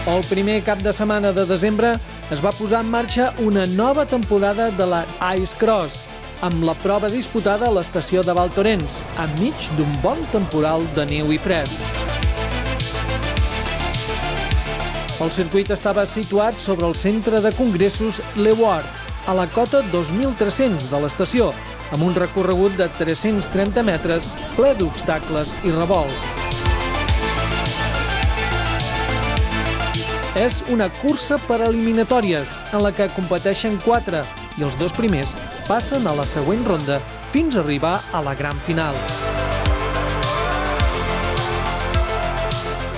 El primer cap de setmana de desembre es va posar en marxa una nova temporada de la Ice Cross, amb la prova disputada a l'estació de Val Thorens, enmig d'un bon temporal de neu i fred. El circuit estava situat sobre el centre de congressos Leeward, a la cota 2.300 de l'estació, amb un recorregut de 330 metres ple d'obstacles i revolts. És una cursa per eliminatòries, en la que competeixen 4 i els 2 primers passen a la següent ronda fins a arribar a la gran final.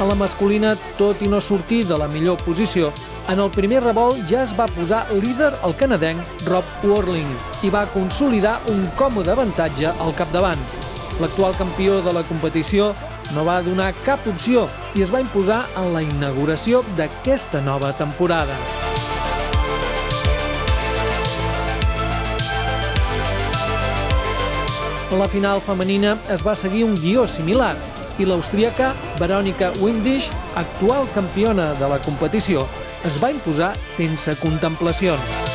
A la masculina, tot i no sortir de la millor posició, en el primer revolt ja es va posar líder el canadenc Rob Worling i va consolidar un còmode avantatge al capdavant. L'actual campió de la competició no va donar cap opció i es va imposar en la inauguració d'aquesta nova temporada. A la final femenina es va seguir un guió similar i l'austríaca Veronika Windisch, actual campiona de la competició, es va imposar sense contemplacions.